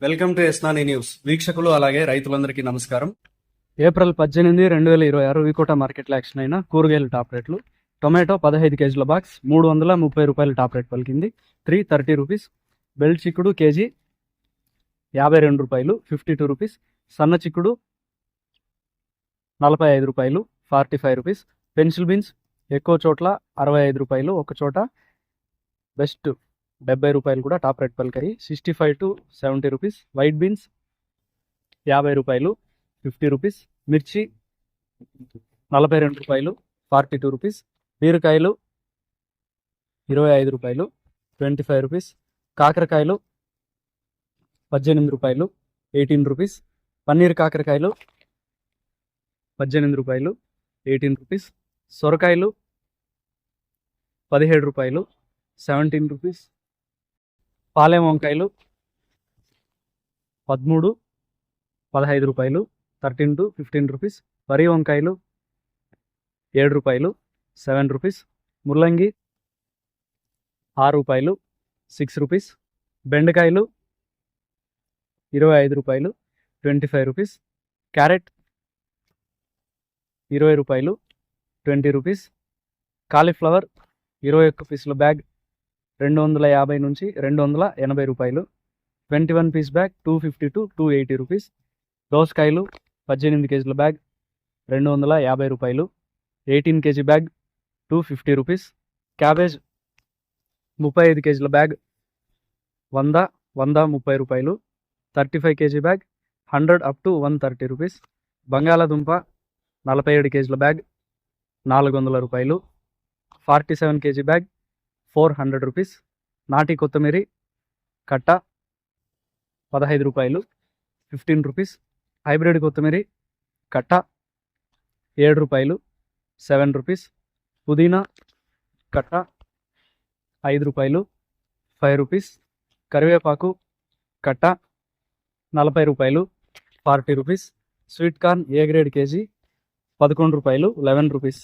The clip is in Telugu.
వెల్కమ్ టు ఎస్నాని న్యూస్. వీక్షకులు అలాగే రైతులందరికీ నమస్కారం. ఏప్రిల్ 18, 2026 వికోట మార్కెట్లో యాక్షన్ అయిన కూరగాయల టాప్ రేట్లు. టొమాటో 15 కేజీల బాక్స్ 330 రూపాయలు టాప్ రేట్ పలికింది, 330 రూపీస్. బెల్ట్ చిక్కుడు కేజీ 52 రూపాయలు, 52 రూపీస్. సన్న చిక్కుడు 45 రూపాయలు, 45 రూపీస్. పెన్సిల్ బీన్స్ ఎక్కువ చోట్ల 65 రూపాయలు, ఒక చోట బెస్ట్ 70 రూపాయలు కూడా టాప్ రేట్ పలికాయి, 65 to 70 రూపీస్. వైట్ బీన్స్ 50 రూపాయలు, 50 రూపీస్. మిర్చి 42 రూపాయలు, 42 రూపీస్. బీరకాయలు 25 రూపాయలు, 25 రూపీస్. కాకరకాయలు 18 రూపాయలు, 18 రూపీస్. పన్నీర్ కాకరకాయలు 18 రూపాయలు, 18 రూపీస్. సొరకాయలు 17 రూపాయలు, 17 రూపీస్. పాలెం వంకాయలు 13, 15 రూపాయలు, 13 to 15 రూపీస్. వరి వంకాయలు 7 రూపాయలు, 7 రూపీస్. ముల్లంగి 6 రూపాయలు, 6 రూపీస్. బెండకాయలు 25 రూపాయలు, 25 రూపీస్. క్యారెట్ 20 రూపాయలు, 20 రూపీస్. కాలీఫ్లవర్ 21 పీసుల బ్యాగ్ 250 నుంచి 280 రూపాయలు, 21 పీస్ బ్యాగ్ 250 to 280 రూపీస్. దోసకాయలు 18 కేజీల బ్యాగ్ 250 రూపాయలు, 18 కేజీ బ్యాగ్ 250 రూపీస్. క్యాబేజ్ 35 కేజీల బ్యాగ్ 130 రూపాయలు, 35 KG bag 100 up to 130 rupees. బంగాళాదుంప 47 కేజీల బ్యాగ్ 400 రూపాయలు, 47 కేజీ బ్యాగ్ 400 రూపీస్. నాటి కొత్తిమీర కట్ట 15 రూపాయలు, 15 రూపీస్. హైబ్రిడ్ కొత్తిమీర కట్ట 7 రూపాయలు, 7 రూపీస్. పుదీనా కట్ట 5 రూపాయలు, 5 రూపీస్. కరివేపాకు కట్ట 40 రూపాయలు, 40 rupees. Sweet corn A grade KG 11 రూపాయలు, 11 రూపీస్.